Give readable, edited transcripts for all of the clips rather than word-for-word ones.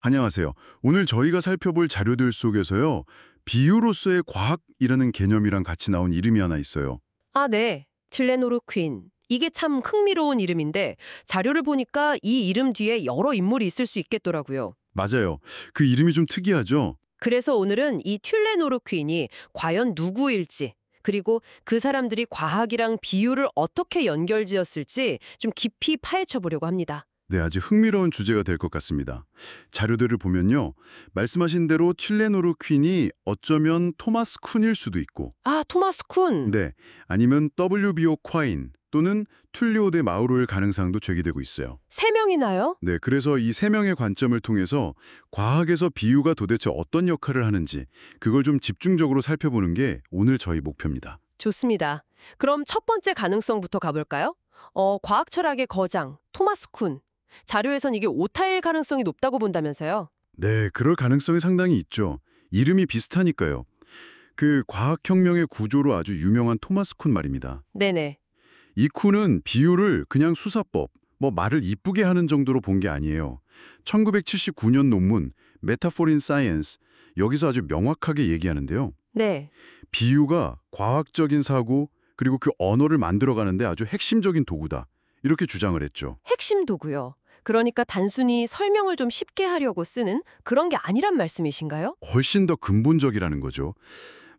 안녕하세요. 오늘 저희가 살펴볼 자료들 속에서요. 비유로서의 과학이라는 개념이랑 같이 나온 이름이 하나 있어요. 아, 네. 틸레노르퀸. 이게 참 흥미로운 이름인데 자료를 보니까 이 이름 뒤에 여러 인물이 있을 수 있겠더라고요. 맞아요. 그 이름이 좀 특이하죠? 그래서 오늘은 이 틸레노르퀸이 과연 누구일지, 그리고 그 사람들이 과학이랑 비유를 어떻게 연결지었을지 좀 깊이 파헤쳐 보려고 합니다. 네, 아주 흥미로운 주제가 될 것 같습니다. 자료들을 보면요. 말씀하신 대로 틸레노르 퀸이 어쩌면 토마스 쿤일 수도 있고, 아, 토마스 쿤. 네, 아니면 WBO 콰인 또는 툴리오 데 마우로일 가능성도 제기되고 있어요. 세 명이나요? 네, 그래서 이 세 명의 관점을 통해서 과학에서 비유가 도대체 어떤 역할을 하는지 그걸 좀 집중적으로 살펴보는 게 오늘 저희 목표입니다. 좋습니다. 그럼 첫 번째 가능성부터 가볼까요? 과학 철학의 거장, 토마스 쿤. 자료에선 이게 오타일 가능성이 높다고 본다면서요? 네, 그럴 가능성이 상당히 있죠. 이름이 비슷하니까요. 그 과학혁명의 구조로 아주 유명한 토마스 쿤 말입니다. 네네. 이 쿤은 비유를 그냥 수사법, 말을 이쁘게 하는 정도로 본 게 아니에요. 1979년 논문 Metaphor in Science, 여기서 아주 명확하게 얘기하는데요. 네. 비유가 과학적인 사고, 그리고 그 언어를 만들어가는데 아주 핵심적인 도구다. 이렇게 주장을 했죠. 핵심 도구요. 그러니까 단순히 설명을 좀 쉽게 하려고 쓰는 그런 게 아니란 말씀이신가요? 훨씬 더 근본적이라는 거죠.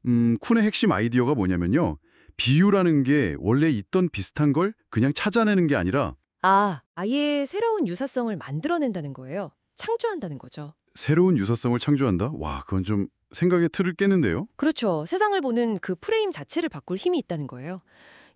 쿤의 핵심 아이디어가 뭐냐면요. 비유라는 게 원래 있던 비슷한 걸 그냥 찾아내는 게 아니라 아, 아예 새로운 유사성을 만들어낸다는 거예요. 창조한다는 거죠. 새로운 유사성을 창조한다? 와, 그건 좀 생각의 틀을 깨는데요? 그렇죠. 세상을 보는 그 프레임 자체를 바꿀 힘이 있다는 거예요.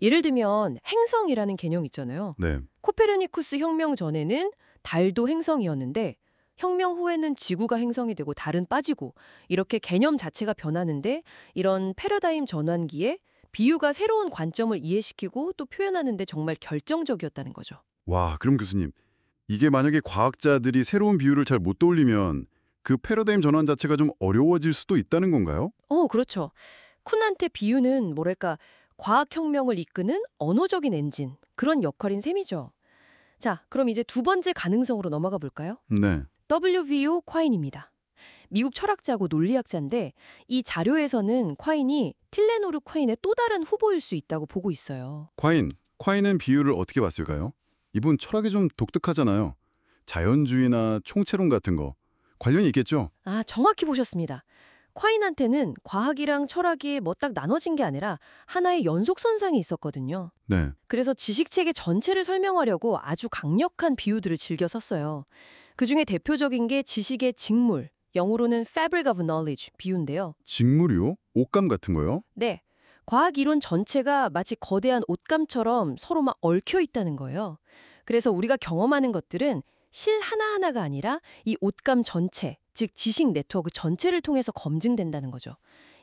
예를 들면 행성이라는 개념 있잖아요. 네. 코페르니쿠스 혁명 전에는 달도 행성이었는데 혁명 후에는 지구가 행성이 되고 달은 빠지고 이렇게 개념 자체가 변하는데 이런 패러다임 전환기에 비유가 새로운 관점을 이해시키고 또 표현하는 데 정말 결정적이었다는 거죠. 와, 그럼 교수님, 이게 만약에 과학자들이 새로운 비유를 잘 못 떠올리면 그 패러다임 전환 자체가 좀 어려워질 수도 있다는 건가요? 그렇죠. 쿤한테 비유는 뭐랄까 과학혁명을 이끄는 언어적인 엔진, 그런 역할인 셈이죠. 자, 그럼 이제 두 번째 가능성으로 넘어가 볼까요? 네. WVO 콰인입니다. 미국 철학자고 논리학자인데 이 자료에서는 콰인이 틸레노르 콰인의 또 다른 후보일 수 있다고 보고 있어요. 콰인은 비유를 어떻게 봤을까요? 이분 철학이 좀 독특하잖아요. 자연주의나 총체론 같은 거. 관련이 있겠죠? 아, 정확히 보셨습니다. 콰인한테는 과학이랑 철학이 뭐 딱 나눠진 게 아니라 하나의 연속선상이 있었거든요. 네. 그래서 지식체계 전체를 설명하려고 아주 강력한 비유들을 즐겨 썼어요. 그중에 대표적인 게 지식의 직물, 영어로는 fabric of knowledge 비유인데요. 직물이요? 옷감 같은 거요? 네, 과학 이론 전체가 마치 거대한 옷감처럼 서로 막 얽혀 있다는 거예요. 그래서 우리가 경험하는 것들은 실 하나하나가 아니라 이 옷감 전체, 즉 지식 네트워크 전체를 통해서 검증된다는 거죠.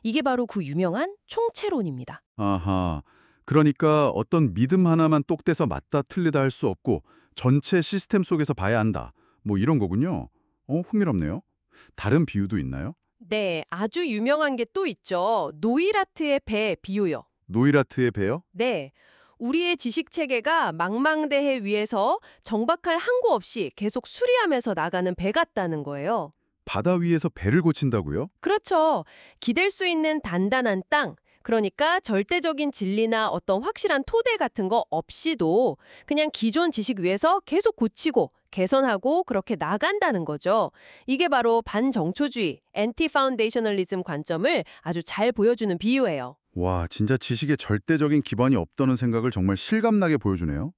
이게 바로 그 유명한 총체론입니다. 아하. 그러니까 어떤 믿음 하나만 똑 떼서 맞다 틀리다 할 수 없고 전체 시스템 속에서 봐야 한다. 이런 거군요. 흥미롭네요. 다른 비유도 있나요? 네, 아주 유명한 게 또 있죠. 노이라트의 배 비유요. 노이라트의 배요? 네, 우리의 지식 체계가 망망대해 위에서 정박할 항구 없이 계속 수리하면서 나가는 배 같다는 거예요. 바다 위에서 배를 고친다고요? 그렇죠. 기댈 수 있는 단단한 땅, 그러니까 절대적인 진리나 어떤 확실한 토대 같은 거 없이도 그냥 기존 지식 위에서 계속 고치고 개선하고 그렇게 나간다는 거죠. 이게 바로 반정초주의, 엔티 파운데이셔널리즘 관점을 아주 잘 보여주는 비유예요. 와, 진짜 지식에 절대적인 기반이 없다는 생각을 정말 실감나게 보여주네요.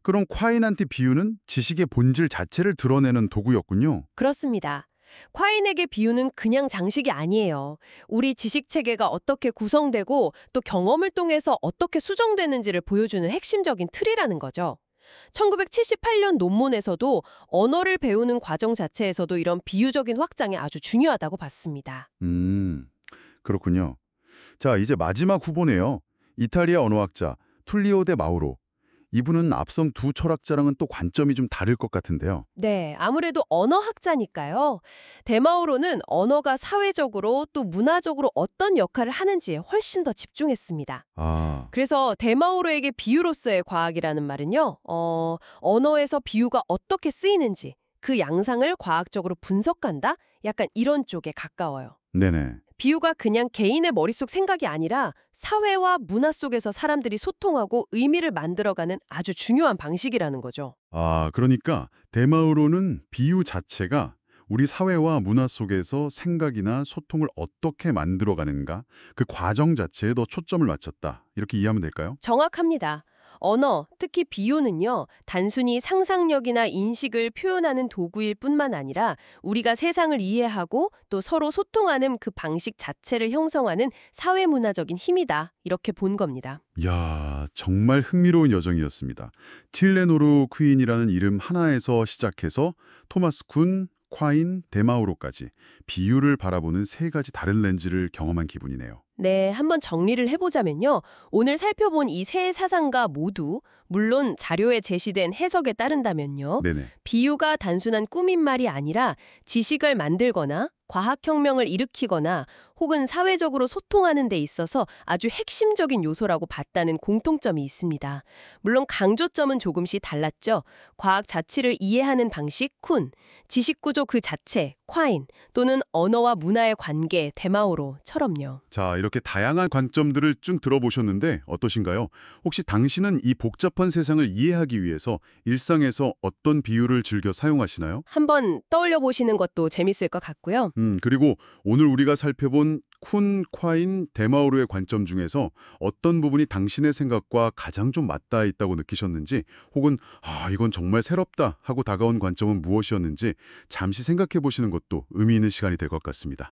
그럼 콰인한테 비유는 지식의 본질 자체를 드러내는 도구였군요. 그렇습니다. 콰인에게 비유는 그냥 장식이 아니에요. 우리 지식 체계가 어떻게 구성되고 또 경험을 통해서 어떻게 수정되는지를 보여주는 핵심적인 틀이라는 거죠. 1978년 논문에서도 언어를 배우는 과정 자체에서도 이런 비유적인 확장이 아주 중요하다고 봤습니다. 그렇군요. 자, 이제 마지막 후보네요. 이탈리아 언어학자 툴리오 데 마우로. 이분은 앞선 두 철학자랑은 또 관점이 좀 다를 것 같은데요. 네, 아무래도 언어학자니까요. 데마우로는 언어가 사회적으로 또 문화적으로 어떤 역할을 하는지에 훨씬 더 집중했습니다. 아, 그래서 데마우로에게 비유로서의 과학이라는 말은요, 언어에서 비유가 어떻게 쓰이는지, 그 양상을 과학적으로 분석한다? 약간 이런 쪽에 가까워요. 네네. 비유가 그냥 개인의 머릿속 생각이 아니라 사회와 문화 속에서 사람들이 소통하고 의미를 만들어가는 아주 중요한 방식이라는 거죠. 아, 그러니까 대마으로는 비유 자체가 우리 사회와 문화 속에서 생각이나 소통을 어떻게 만들어가는가 그 과정 자체에 더 초점을 맞췄다. 이렇게 이해하면 될까요? 정확합니다. 언어, 특히 비유는요, 단순히 상상력이나 인식을 표현하는 도구일 뿐만 아니라 우리가 세상을 이해하고 또 서로 소통하는 그 방식 자체를 형성하는 사회문화적인 힘이다. 이렇게 본 겁니다. 이야, 정말 흥미로운 여정이었습니다. 틸레노르 퀸이라는 이름 하나에서 시작해서 토마스 쿤, 콰인, 데마우로까지 비유를 바라보는 세 가지 다른 렌즈를 경험한 기분이네요. 네, 한번 정리를 해보자면요. 오늘 살펴본 이 세 사상가 모두 물론 자료에 제시된 해석에 따른다면요. 네네. 비유가 단순한 꾸민말이 아니라 지식을 만들거나 과학혁명을 일으키거나 혹은 사회적으로 소통하는 데 있어서 아주 핵심적인 요소라고 봤다는 공통점이 있습니다. 물론 강조점은 조금씩 달랐죠. 과학 자체를 이해하는 방식, 쿤, 지식구조 그 자체, 콰인, 또는 언어와 문화의 관계, 데마오로처럼요. 자, 이렇게 다양한 관점들을 쭉 들어보셨는데 어떠신가요? 혹시 당신은 이 복잡한 세상을 이해하기 위해서 일상에서 어떤 비유를 즐겨 사용하시나요? 한번 떠올려 보시는 것도 재밌을 것 같고요. 그리고 오늘 우리가 살펴본 쿤, 콰인, 데마우르의 관점 중에서 어떤 부분이 당신의 생각과 가장 좀 맞닿아 있다고 느끼셨는지 혹은 이건 정말 새롭다 하고 다가온 관점은 무엇이었는지 잠시 생각해 보시는 것도 의미 있는 시간이 될 것 같습니다.